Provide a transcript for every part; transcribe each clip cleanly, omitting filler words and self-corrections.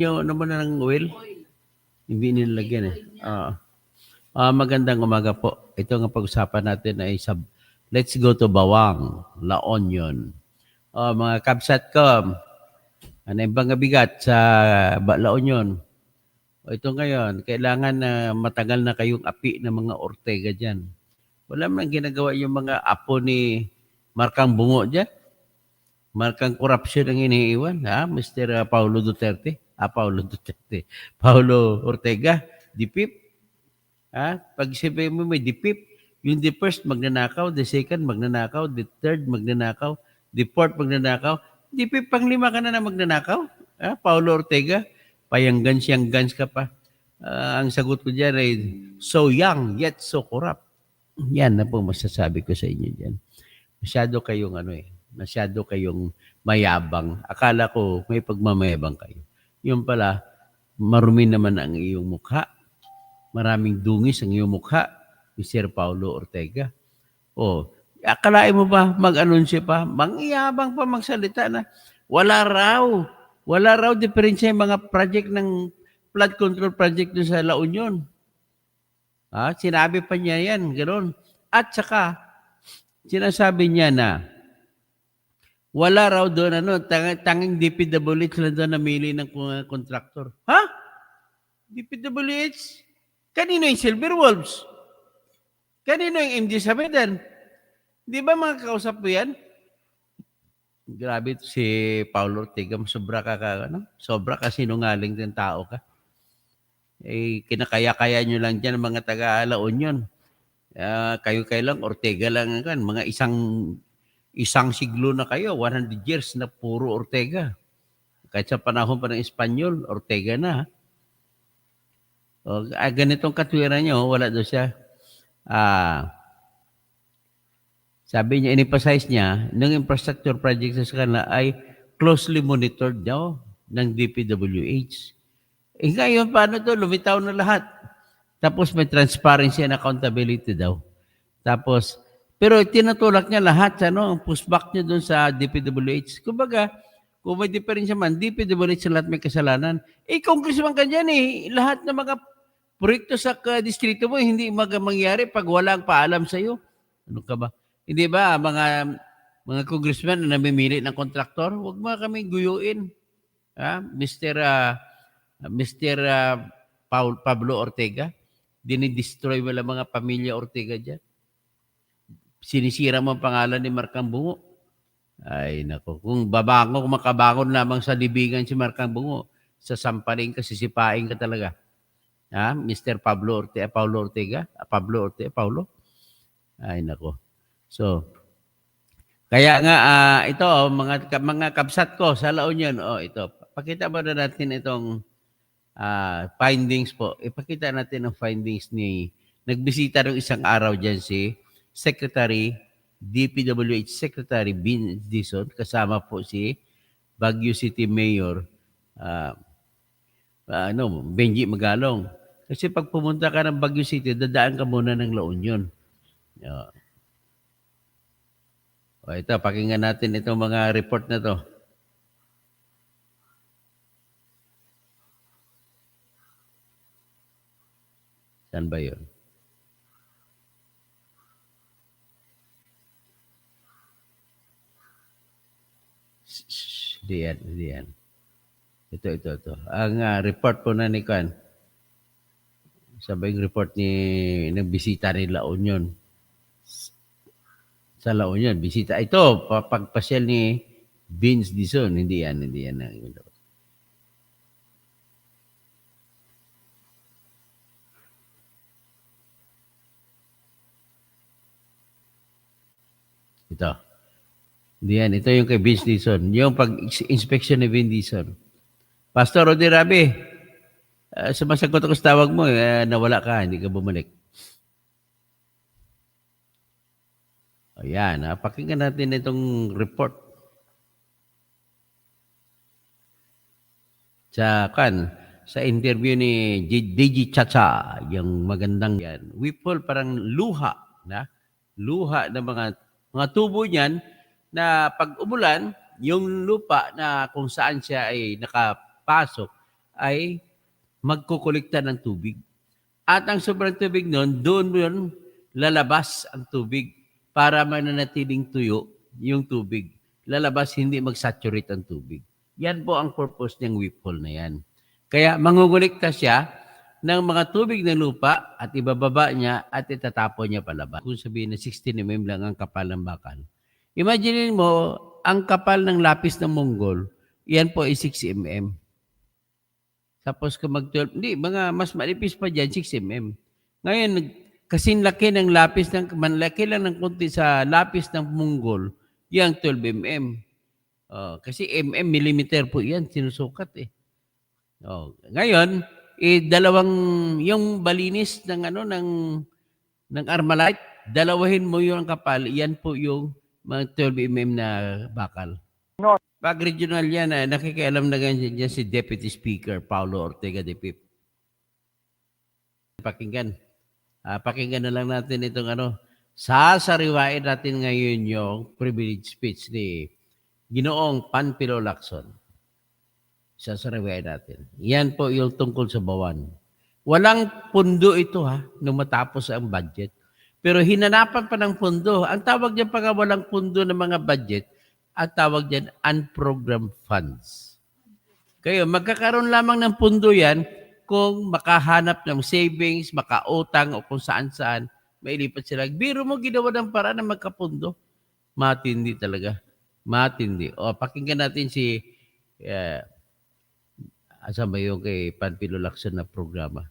Yung ano mo na ng oil? Hindi nilalagyan eh. Magandang umaga po. Ito nga pag-usapan natin ay let's go to Bawang, La Union. Mga kabsat ko, ano yung bang bigat sa La Union? Ito ngayon, kailangan na matagal na kayong api ng mga Ortega dyan. Wala man ginagawa yung mga apo ni Markang Bungo dyan. Markang korupsyon ang iniiwan, ha? Mr. Paulo Duterte. Paulo Duterte. Paulo Ortega, DPIP. Pag sabihin mo may DPIP, yung the first magnanakaw, the second magnanakaw, the third magnanakaw, the fourth magnanakaw, DPIP pang-lima ka na magnanakaw. Paulo Ortega, payang-gans ka pa. Ang sagot ko dyan ay, so young yet so corrupt. Yan na po masasabi ko sa inyo dyan. Masyado kayong mayabang. Akala ko may pagmamayabang kayo. Yung pala, marumi naman ang iyong mukha. Maraming dungis ang iyong mukha, Mr. Paulo Ortega. Akalain mo ba mag-anunsyo pa? Mangyabang pa magsalita na wala raw diferensya yung mga project ng flood control project doon sa La Union. Sinabi pa niya yan, gano'n. At saka, sinasabi niya na wala raw doon, tanging DPWH lang doon namili ng kontraktor. DPWH? Kanino yung Silver Wolves? Kanino yung MD Samedan? Di ba mga kausap mo yan? Grabe si Paulo Ortega, sobra ka sinungaling din tao ka. Kinakaya-kaya nyo lang dyan mga taga-La Union. Kayo lang, Ortega lang kan. Mga isang siglo na kayo, 100 years na puro Ortega. Kahit sa panahon pa ng Espanyol, Ortega na. Ganitong katwiran nyo, wala doon siya. Sabi niya, in-emphasize niya, ng infrastructure project sa kanila ay closely monitored daw ng DPWH. Ngayon, paano to? Lumitaw na lahat. Tapos may transparency and accountability daw. Tapos, pero tinutulak niya lahat, ang pushback niya doon sa DPWH. Kumbaga, kung may diferensya man, DPWH sa lahat may kasalanan. Congressman ka dyan lahat ng mga proyekto sa distrito mo, hindi mangyari pag walang paalam sa'yo. Ano ka ba? Hindi ba, mga congressman na namimili ng kontraktor, huwag mo kami guyuin. Mr. Pablo Ortega, dinidestroy mo lang mga pamilya Ortega dyan. Sinisira mo ang pangalan ni Markang Bungo. Ay, nako. Kung makabangon lamang sa libingan si Markang Bungo, sasampaling ka, sisipain ka talaga. Mr. Paulo Ortega? Paulo? Ay, nako. So, kaya nga, ito, mga kabsat ko sa La Union, ito, pakita mo na natin itong findings po. Ipakita natin ang findings nagbisita ng isang araw dyan si DPWH Secretary Bin Dizon, kasama po si Baguio City Mayor Benji Magalong. Kasi pag pumunta ka ng Baguio City, dadaan ka muna ng La Union. Ito, pakinggan natin itong mga report na to. Saan ba yun? Diyan. Ito. Ang report po na ni Kwan. Sabay yung report ng bisita ni La Union. Sa La Union, bisita. Ito, pagpasyal ni Vince Dizon. Hindi yan. Ito. Diyan, ito yung kay Vince Dizon. Yung pag-inspection ni Vince Dizon. Pastor Rodi Rabi, sumasagot ako sa tawag mo, nawala ka, hindi ka bumalik. Ayan, pakinggan natin itong report. Sa interview ni DJ Chacha, yung magandang yan. Whipple, parang luha ng mga tubo niyan na pag umulan, yung lupa na kung saan siya ay nakapasok ay magkukolekta ng tubig. At ang sobrang tubig nun, doon yun lalabas ang tubig para mananatiling tuyo yung tubig. Lalabas, hindi mag-saturate ang tubig. Yan po ang purpose ng whip hole na yan. Kaya mangungulikta siya ng mga tubig ng lupa at ibababa niya at itatapon niya palabas. Kung sabihin na 16 mm lang ang kapal ng bakal. Imagine mo, ang kapal ng lapis ng Mongol, yan po ay 6 mm. Tapos kung mag-12, hindi, mga mas malipis pa dyan, 6 mm. Ngayon, kasing laki ng lapis, manlaki lang ng konti sa lapis ng Mongol, yung 12 mm. Kasi millimeter po yan, sinusukat eh. Ngayon, dalawang, yung balinis ng ng Armalite, dalawahin mo yung kapal, yan po yung mga 12 mm na bakal. Pag regional yan, nakikialam na ganyan dyan si Deputy Speaker Paulo Ortega de Pip. Pakinggan. Pakinggan na lang natin itong sasariwain natin ngayon yung privilege speech ni Ginoong Panfilo Lacson. Sasariwain natin. Yan po yung tungkol sa Bawan. Walang pundo ito nung matapos ang budget. Pero hinanapan pa ng pundo. Ang tawag niya pag walang pundo ng mga budget, at tawag dyan, unprogrammed funds. Kaya magkakaroon lamang ng pundo yan kung makahanap ng savings, makautang o kung saan-saan, mailipat sila. Biro mo ginawa ng paraan na magkapundo. Matindi talaga. Matindi. Pakinggan natin si, asan ba yung kay Panfilo Lacson na programa?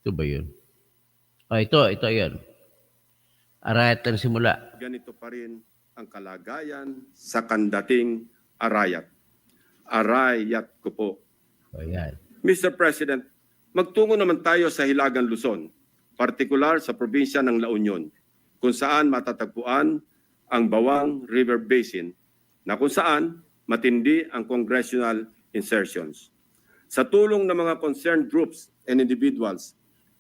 Ito ba yun? Ito yun. Arayat ng simula. Ganito pa rin ang kalagayan sa kandating arayat. Arayat ko po. Ayan. Mr. President, magtungo naman tayo sa Hilagang Luzon, partikular sa probinsya ng La Union, kung saan matatagpuan ang Bawang River Basin, na kung saan matindi ang congressional insertions. Sa tulong ng mga concerned groups and individuals,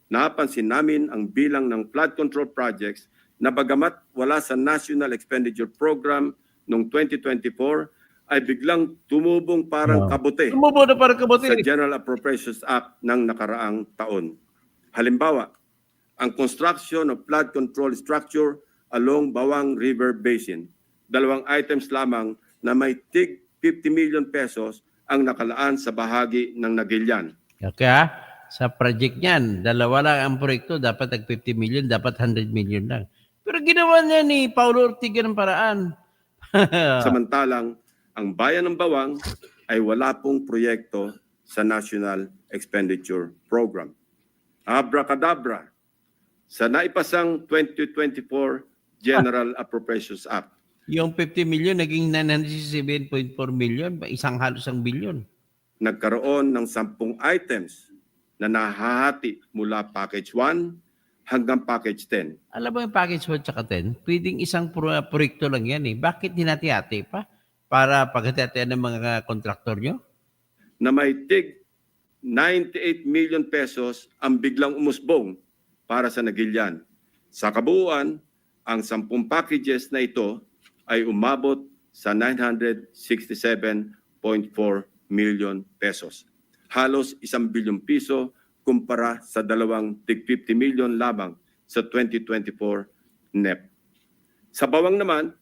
napansin namin ang bilang ng flood control projects na bagamat wala sa National Expenditure Program noong 2024, ay biglang tumubong parang kabote sa General Appropriations Act ng nakaraang taon. Halimbawa, ang construction of flood control structure along Bawang River Basin. 2 items lamang na may tig 50 million pesos ang nakalaan sa bahagi ng Nagilian. Okay, sa project niyan, 2 lang ang proyekto, dapat nag 50 million, dapat 100 million lang. Pero ginawa niya ni Paulo Ortega ng paraan. Samantalang, ang bayan ng Bawang ay wala pong proyekto sa National Expenditure Program. Abracadabra, sa naipasang 2024 General Appropriations Act. Yung 50 million, naging 967.4 million, isang halos ang bilyon. Nagkaroon ng 10 items na nahahati mula Package 1 hanggang Package 10. Alam mo yung Package 1 tsaka 10, pwedeng isang proyekto lang yan eh. Bakit hinati-hati pa? Para paghati-hatian ng mga kontraktor nyo? Na may tig 98 million pesos ang biglang umusbong para sa Nagilian. Sa kabuuan, ang 10 packages na ito ay umabot sa 967.4 million pesos. Halos 1 bilyong piso kumpara sa 2 tig 50 million lamang sa 2024 NEP. Sa Bawang naman,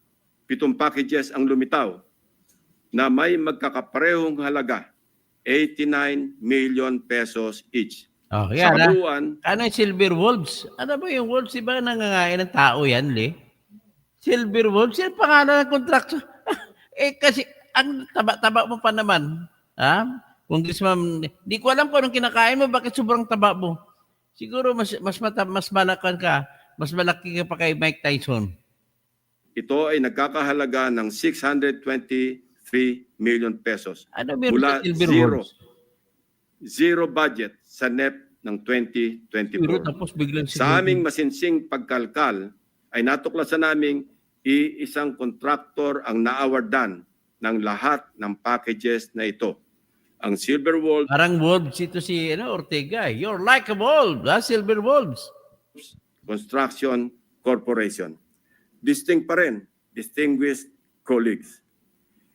7 packages ang lumitaw na may magkakaparehong halaga, 89 million pesos each. Oh, Sa yan kabuuan, ano yung Silver Wolves? Ano ba yung Wolves? Iba nangangain ng tao yan, Le? Silver Wolves? Yan pangalan ng kontrakto. Kasi ang taba-taba mo pa naman. Congressman, di ko alam kung anong kinakain mo, bakit sobrang taba mo? Siguro mas malakan ka, mas malaki ka pa kay Mike Tyson. ito ay nagkakahalaga ng 623 million pesos. Ano meron Mula sa Silver Wolves? zero budget sa NEP ng 2024. Pero tapos biglang Sa aming masinsing pagkalkal, ay natuklasan naming iisang kontraktor ang naawardan ng lahat ng packages na ito. Ang Silver Wolves Parang Wolves ito si Ortega. You're like a wolf, Silver Wolves. Construction Corporation. distinct pa rin, distinguished colleagues.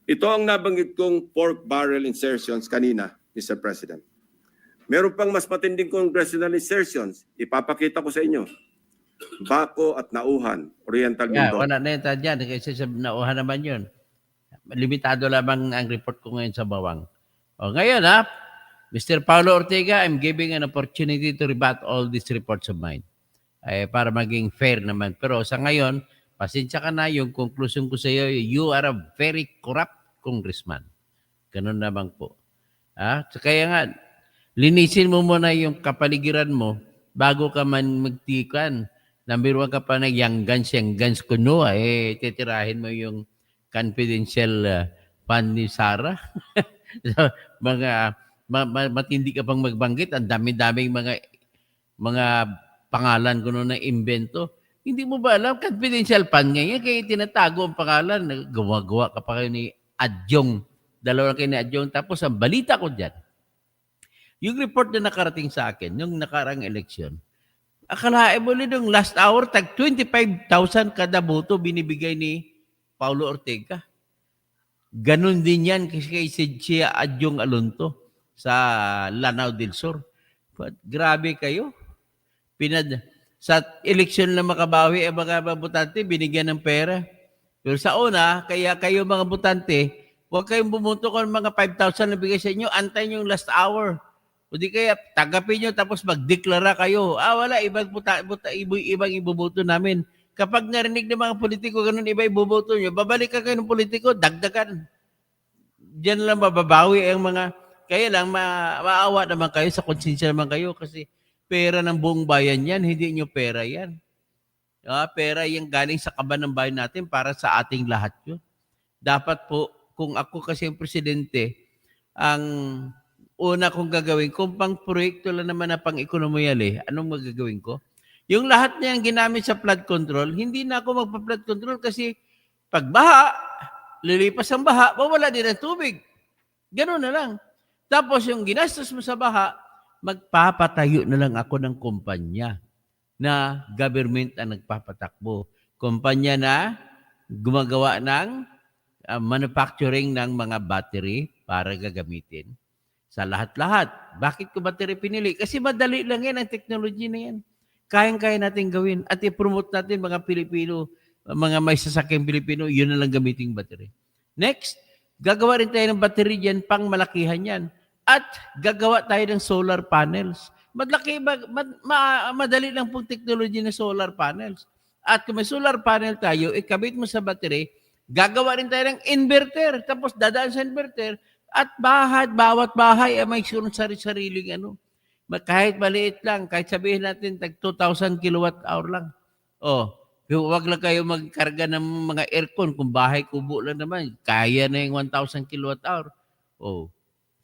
Ito ang nabanggit kong pork barrel insertions kanina, Mr. President. Meron pang mas matinding congressional insertions. Ipapakita ko sa inyo. Baco at Nauhan, Oriental Yeah, Mindoro. wala na yan dyan. Kasi sa nauhan naman yun. Limitado lamang ang report ko ngayon sa Bawang. O ngayon Mr. Paulo Ortega, I'm giving an opportunity to rebut all these reports of mine. Para maging fair naman. Pero sa ngayon, pasensya ka na, yung conclusion ko sa iyo, you are a very corrupt congressman. Ganun naman po. So kaya nga, linisin mo muna yung kapaligiran mo bago ka man magtikan. Number 1 ka pa na yang guns kuno, titirahin mo yung confidential fund ni Sarah. So, matindi ka pang magbanggit, ang dami-daming mga pangalan kuno na imbento. Hindi mo ba alam, confidential fund ngayon, kaya tinatago ang pangalan. Gawa-gawa ka pa kayo ni Adjong. Dalawa kayo ni Adjong. Tapos ang balita ko dyan, yung report na nakarating sa akin, yung nakarang eleksyon, akalain mo nung last hour, tag 25,000 kada boto binibigay ni Paulo Ortega. Ganon din yan kay Siya Adjong Alonto sa Lanao del Sur. But, grabe kayo. Sa eleksyon na makabawi ang mga botante, binigyan ng pera. Pero sa una, kaya kayo mga botante, huwag kayong bumunto kung mga 5,000 na bigay sa inyo, antayin yung last hour. O di kaya, tagapin nyo tapos magdeklara kayo. Wala, ibang ibuboto namin. Kapag narinig ng mga politiko, ganun iba ibuboto nyo, babalik ka kayo ng politiko, dagdagan. Diyan lang mababawi ang mga, kaya lang maawa naman kayo, sa konsensya naman kayo kasi pera ng buong bayan yan, hindi nyo pera yan. Pera yung galing sa kaban ng bayan natin para sa ating lahat yun. Dapat po, kung ako kasi ang presidente, ang una kong gagawin, kung pang proyekto lang naman na pang ekonomiyal anong magagawin ko? Yung lahat niyan ginamit sa flood control, hindi na ako magpa-flood control kasi pag baha, lilipas ang baha, mawala din ang tubig. Ganun na lang. Tapos yung ginastos mo sa baha, magpapatayo na lang ako ng kumpanya na government ang nagpapatakbo. Kumpanya na gumagawa ng manufacturing ng mga battery para gagamitin sa lahat-lahat. Bakit ko battery pinili? Kasi madali lang yan, ang technology na yan. Kayang-kaya natin gawin at i-promote natin mga Pilipino, mga may sasakyang Pilipino, yun na lang gamiting battery. Next, gagawa rin tayo ng battery dyan, pang malakihan yan. At gagawa tayo ng solar panels. Madali lang pong technology ng solar panels. At kung may solar panel tayo, ikabit mo sa battery, gagawa rin tayo ng inverter. Tapos dadaan sa inverter at bawat bahay ay may sariling kahit maliit lang, kahit sabihin natin tag 2,000 kilowatt hour lang. Huwag lang kayo magkarga ng mga aircon kung bahay kubo lang naman. Kaya na yung 1,000 kilowatt hour.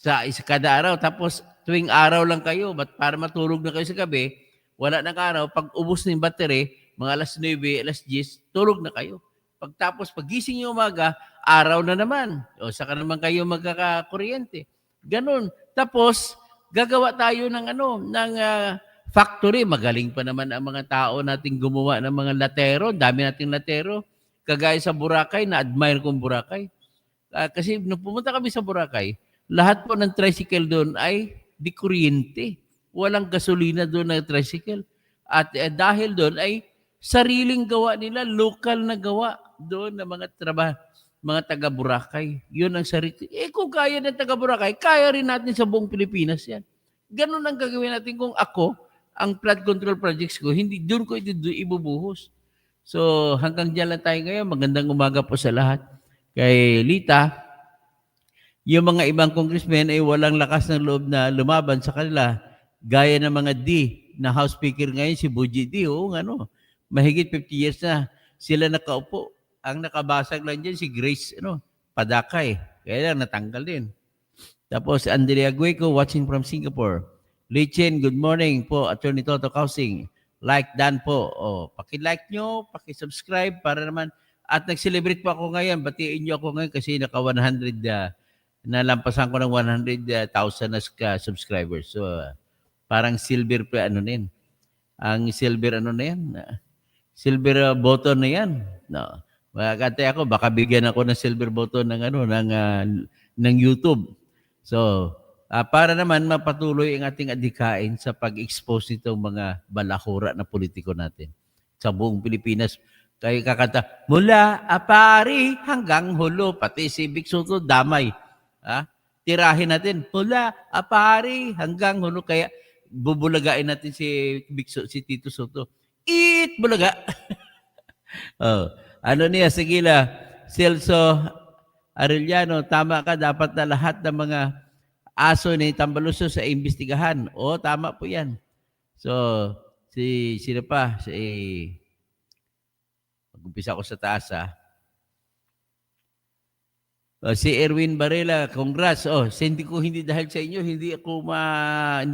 Sa kada araw. Tapos tuwing araw lang kayo, para matulog na kayo sa gabi, wala nang araw. Pag ubos na yung battery, mga alas 9, alas 10, tulog na kayo. Pagtapos, pagising yung umaga, araw na naman. Saka naman kayo magkakakuryente. Ganun. Tapos, gagawa tayo ng factory. Magaling pa naman ang mga tao nating gumawa ng mga latero. Dami nating latero. Kagaya sa Boracay, na-admire kong Boracay. Kasi nung pumunta kami sa Boracay, lahat po ng tricycle doon ay di kuryente. Walang gasolina doon na tricycle. At dahil doon ay sariling gawa nila, local na gawa doon ng mga taga Boracay. Yun ang sarili. Kung kaya ng taga Boracay, kaya rin natin sa buong Pilipinas yan. Ganun ang gagawin natin kung ako, ang flood control projects ko, hindi doon ko ibubuhos. So hanggang dyan lang tayo ngayon. Magandang umaga po sa lahat. Kay Lita, yung mga ibang congressmen ay walang lakas ng loob na lumaban sa kanila. Gaya ng mga D na House Speaker ngayon, si Buji D. Mahigit 50 years na sila nakaupo. Ang nakabasag lang dyan si Grace Padakay. Kaya lang natanggal din. Tapos Andrea Gueco watching from Singapore. Lichen, good morning po. Attorney Toto Kausing. Like Dan po. Paki-like nyo, paki-subscribe para naman. At nag-celebrate po ako ngayon. Batiin nyo ako ngayon kasi naka 100 nalampasan ko ng 100,000 na subscribers. So parang silver pa Ang silver na yan? silver button na yan. No. Makakante ako, baka bigyan ako ng silver button ng ng YouTube. So, para naman mapatuloy ang ating adhikain sa pag-expose nitong mga balakura na politiko natin sa buong Pilipinas. Kaya kakanta, mula Apari hanggang Hulo, pati si Vic Soto, damay. Ha? Tirahin natin, mula Apari hanggang Hulo. Kaya bubulagain natin si Tito Soto. Eat bulaga. Oh, ano niya, sige la, Celso Arellano, tama ka, dapat na lahat ng mga aso ni Tambaluso sa imbestigahan. O, tama po yan. So, sino pa? Mag-umpisa ko sa taas, ha? Si Erwin Varela, congrats. Hindi dahil sa inyo, hindi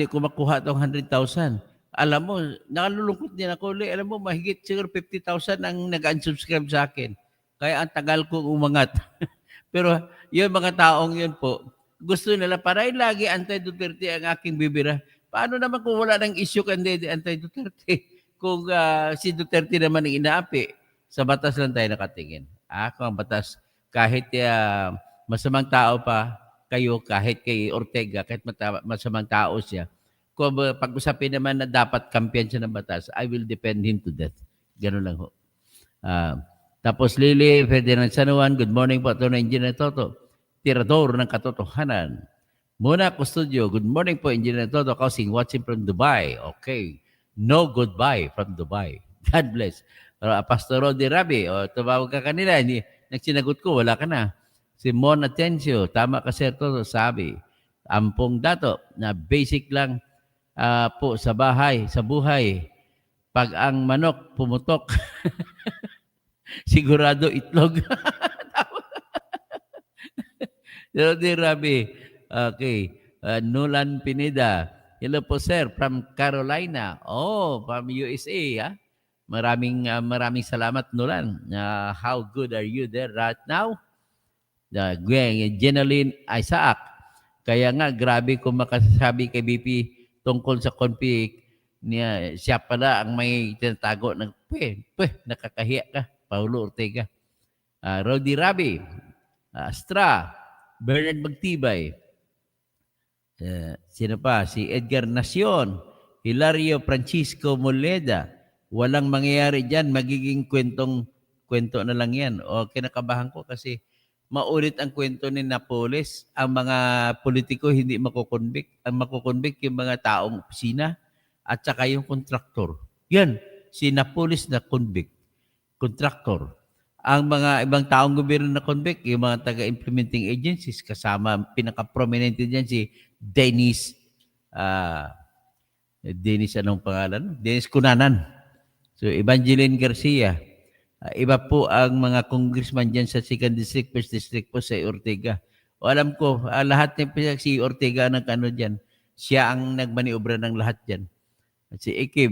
ko makuha tong 100,000. Alam mo, nakalulungkot din ako. Alam mo, mahigit siguro 50,000 ang nag-unsubscribe sa akin. Kaya ang tagal kong umangat. Pero yung mga taong yun po, gusto nila parang lagi anti-Duterte ang aking bibira. Paano naman kung wala ng issue kundi anti-Duterte? Kung si Duterte naman ang inaapi, sa batas lang tayo nakatingin. Kung ang batas, kahit masamang tao pa kayo, kahit kay Ortega, kahit masamang tao siya, kung pag-usapin naman na dapat kampiyan siya ng batas, I will defend him to death. Ganun lang ho. Tapos Lily Ferdinand Sanuan, good morning po, ito na Engineer Toto. Tirador ng katotohanan. Muna Custodio, good morning po, Engineer Toto, watching from Dubai. Okay. No goodbye from Dubai. God bless. Pastor Rodi Rabi, tumawag ka kanila, nagsinagot ko, wala ka na. Si Mon Atencio, tama ka sir Toto, sabi. Ampong dato, na basic lang po sa buhay. Pag ang manok pumutok, sigurado itlog. Rodi Rabi, okay. Nolan Pineda, hello po sir, from Carolina. From USA, ha? Maraming salamat, Nolan. How good are you there right now? Jenaline Isaac. Kaya nga, grabe kung makasabi kay BP tungkol sa conflict niya. Siya pala ang may tinatago ng, nakakahiya ka, Paulo Ortega. Rodi Rabi, Astra, Bernard Magtibay. Sino pa? Si Edgar Nacion, Hilario Francisco Moleda. Walang mangyayari dyan, magiging kwento na lang yan. Kinakabahan ko kasi maulit ang kwento ni Napoles. Ang mga politiko hindi makukonvict. Ang makukonvict yung mga taong opisina at saka yung kontraktor. Yan, si Napoles na kontraktor. Ang mga ibang taong gobyerno na convict, yung mga taga-implementing agencies, kasama pinaka-prominente dyan si Dennis anong pangalan? Dennis Cunanan. So, Evangeline Garcia. Iba po ang mga congressman dyan sa 2nd District, 1st District po sa Ortega. Alam ko, lahat ng si Ortega ng dyan, siya ang nagmaniobra ng lahat dyan. At si Ikib,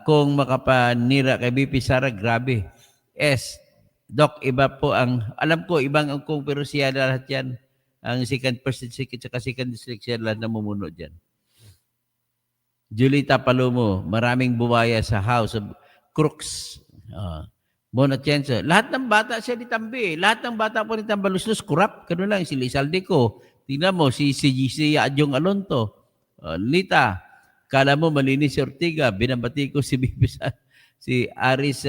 kung makapanira kay BP Sara, grabe. Doc, iba po alam ko, ibang angkong pero siya lahat yan. Ang 2nd, 1st District at 2nd District, siya lahat namumuno dyan. Julita Palomo, maraming buwaya sa House of Crooks. Mona Chenso. Lahat ng bata siya ni Tambi. Lahat ng bata po ni Tambaluslos, kurap. Kano lang, si Lizalde ko. Tingnan mo, si Adjong Alonto. Lita, kala mo malinis si Ortega. Binabati ko si Bibisa. Si Aris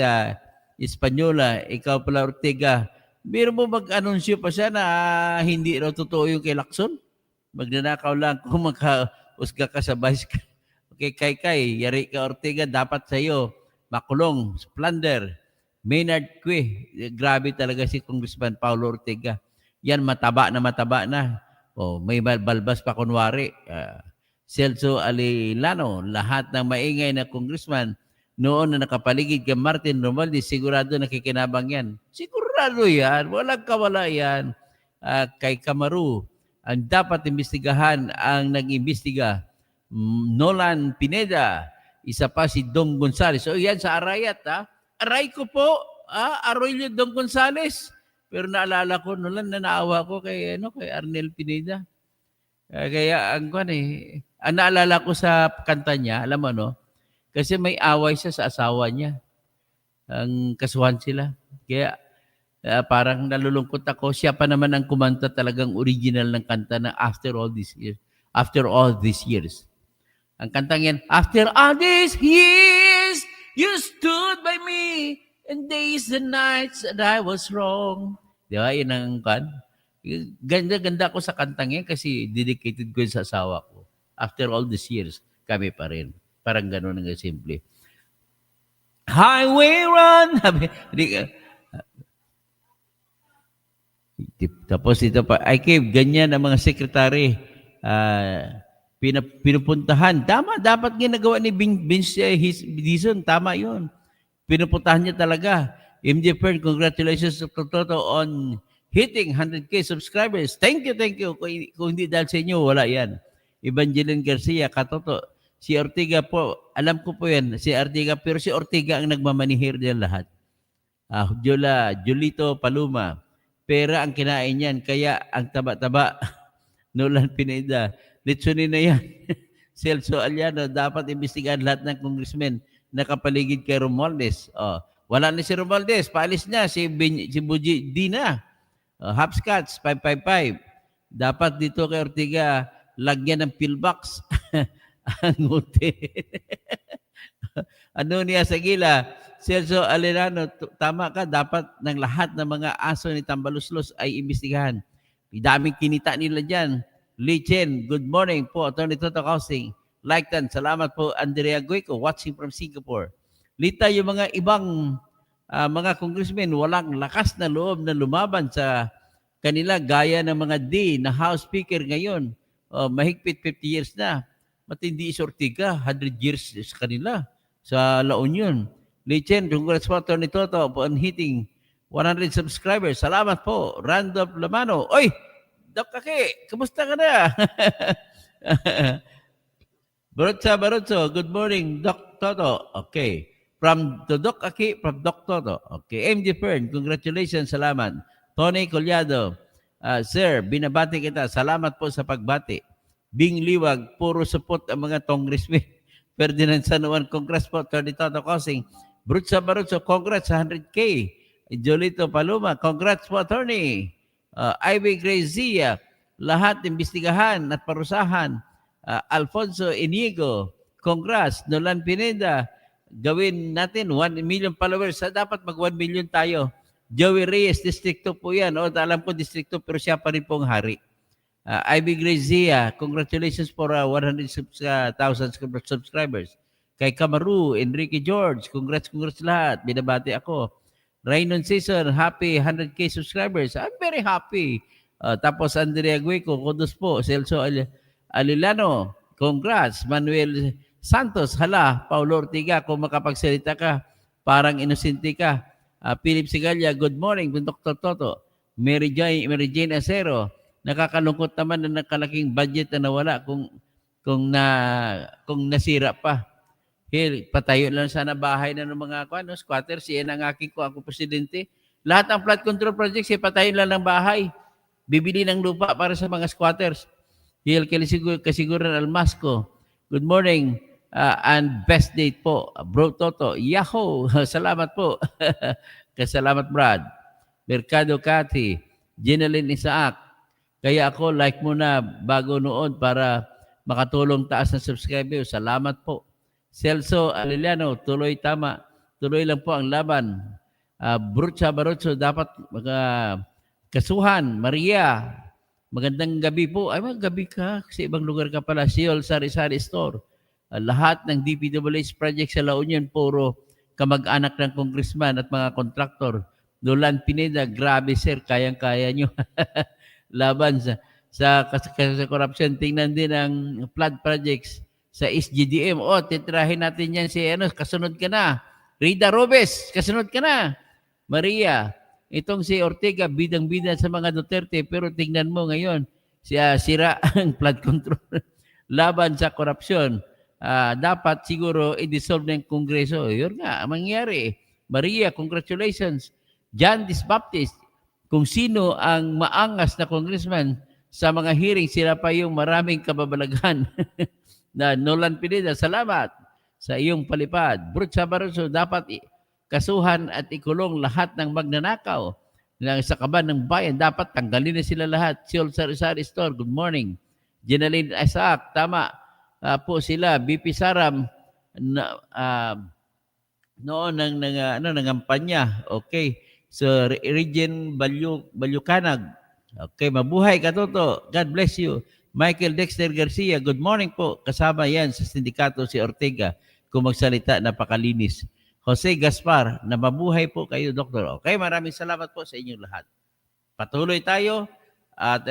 Espanyola. Ikaw pala Ortega. Meron mo mag-anunsyo pa siya na hindi raw totoo yung kay Lacson? Magnanakaw lang kung magka-usga ka sa bicycle. Okay, yari ka Ortega, dapat sa'yo makulong, plunder. Maynard Cue, grabe talaga si Congressman Paulo Ortega. Yan, mataba na. May balbas pa kunwari. Celso Alilano, lahat ng maingay na congressman noon na nakapaligid kay Martin Romualdez, sigurado nakikinabang yan. Sigurado yan, walang kawala yan. Kay Kamaru, ang dapat imbestigahan ang nag-imbestiga. Nolan Pineda, isa pa si Dong Gonzales. Yan sa Arayat, Aray ko po, Arroyo Dong Gonzales. Pero naalala ko, Nolan, naawa ko kay Arnel Pineda. Kaya ang naalala ko sa kanta niya, alam mo kasi may away siya sa asawa niya. ang kasuhan sila. Kaya parang nalulungkot ako. Siya pa naman ang kumanta talagang original ng kanta na After All These Years. After All These Years. Ang kantang yan, After all these years, you stood by me, and days and nights that I was wrong. Di ba? Yun ang kan. Ganda-ganda ko sa kantang yan kasi dedicated ko yun sa asawa ko. After all these years, kami pa rin. Parang gano'n ang simple. Highway run! Tapos ito pa, I gave ganyan ang mga sekretary. Pinupuntahan. Tama, dapat ginagawa ni Vince Dizon. Tama yun. Pinupuntahan niya talaga. MJ Fern, congratulations Dr. Toto on hitting 100K subscribers. Thank you, thank you. Kung hindi dahil sa inyo, wala yan. Evangeline Garcia, Katoto. Si Ortiga po, alam ko po yan, si Ortiga, pero si Ortiga ang nagmamanihir diyan lahat. Julito Paluma. Pera ang kinain yan, kaya ang taba-taba. Nolan Pineda. Litsunin na yan. Celso Aliano, dapat imbestigahan lahat ng congressmen na kapaligid kay Romualdez. Wala na si Romualdez, paalis na. Si Buji, di na. Hopscotch, 555. Dapat dito kay Ortiga, lagyan ng pillbox. Ang uti. Ano niya sa gila? Celso Aliano, tama ka, dapat ng lahat ng mga aso ni Tambaluslos ay imbestigahan. Daming kinita nila dyan. Lee Chen, good morning po. Attorney Toto Kausing. Like salamat po. Andrea Guico, watching from Singapore. Lita, yung mga ibang mga congressmen, walang lakas na loob na lumaban sa kanila gaya ng mga D na House Speaker ngayon. Mahigpit 50 years na. Matindi si Ortiga, 100 years sa kanila sa La Union. Lee Chen, congrats po Attorney Toto on hitting 100 subscribers. Salamat po. Randolph Lamano. Oy! Doc Kaki, kumusta ka na? Barutso, good morning, Doc Toto. Okay. From Doc Kaki, from Doc Toto. Okay. MJ Fern, congratulations, salamat. Tony Collado, sir, binabati kita. Salamat po sa pagbati. Bing Liwag, puro support ang mga congressmen. Ferdinand San Juan, congrats po. Tony Toto Causing. Barutso, congrats sa 100K. Jolito Paluma, congrats po, attorney. Ivy Grazia, lahat imbestigahan at parusahan. Alfonso Inigo, congrats. Nolan Pineda, gawin natin 1 million followers. Dapat mag 1 million tayo. Joey Reyes, District 2 po yan. Alam ko District 2 pero siya pa rin pong hari. Ivy Grazia, congratulations for 100,000 subscribers. Kay Kamaru, Enrique George, congrats lahat. Binabati ako. Raynon Season, happy 100K subscribers. I'm very happy. Tapos Andrea Guico, kudos po. Celso Alilano, congrats. Manuel Santos, hala. Paulo Ortiga, kung makapagsalita ka, parang inosente ka. Philip Sigalia, good morning. Dr. Toto. Mary Jane Acero, nakakalungkot naman na nakalaking budget na nawala kung nasira pa. Patayo lang sana bahay na ng mga squatters. Yan ang ako presidente. Lahat ng flood control projects, patayo lang ng bahay. Bibili ng lupa para sa mga squatters. Kasiguran Almasco. Good morning and best date po. Bro Toto. Yahoo! Salamat po. Kasalamat Brad. Mercado Cathy. Jeneline Isaac. Kaya ako like muna bago noon para makatulong taas ng subscribers. Salamat po. Celso Aliliano, tuloy tama. Tuloy lang po ang laban. Barutso, dapat kasuhan. Maria, magandang gabi po. Ay, gabi ka. Kasi ibang lugar ka pala. Siol, Sari-Sari Store. Lahat ng DPWH project sa La Union, puro kamag-anak ng congressman at mga kontraktor. Nolan Pineda, grabe sir, kayang-kaya nyo. Laban sa corruption. Tingnan din ang flood projects sa SGDM. Titrahin natin yan si kasunod ka na. Rida Robes, kasunod ka na. Maria, itong si Ortega, bidang-bida sa mga Duterte, pero tingnan mo ngayon, sira ang flood control. Laban sa korupsyon. Dapat siguro i-dissolve ng Kongreso. Yun nga, mangyari. Maria, congratulations. John Disbaptist, kung sino ang maangas na congressman sa mga hearing, sila pa yung maraming kababalaghan. Na Nolan Pineda, salamat sa iyong palipad. Barutso, dapat kasuhan at ikulong lahat ng magnanakaw sa kaban ng bayan. Dapat tanggalin na sila lahat. Siol Sari-Sari Store, good morning. Jenaline Isaac, tama po sila. BP Saram, noon nangampanya. Okay. So, Regine Balyukanag. Okay, mabuhay ka, Toto. God bless you. Michael Dexter Garcia, good morning po. Kasama yan sa sindikato si Ortega. Kung magsalita, napakalinis. Jose Gaspar, na mabuhay po kayo, Doktor. Okay, maraming salamat po sa inyong lahat. Patuloy tayo at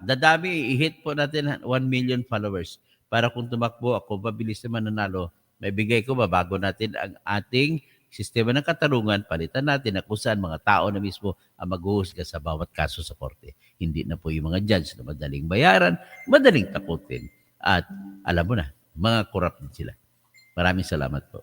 dadami, i-hit po natin 1 million followers. Para kung tumakbo ako, mabilis naman nanalo, may bigay ko, babago natin ang ating sistema ng katarungan, palitan natin na kung saan mga tao na mismo ang maghuhusga sa bawat kaso sa korte. Hindi na po yung mga judge na madaling bayaran, madaling takutin. At alam mo na, mga corrupt din sila. Maraming salamat po.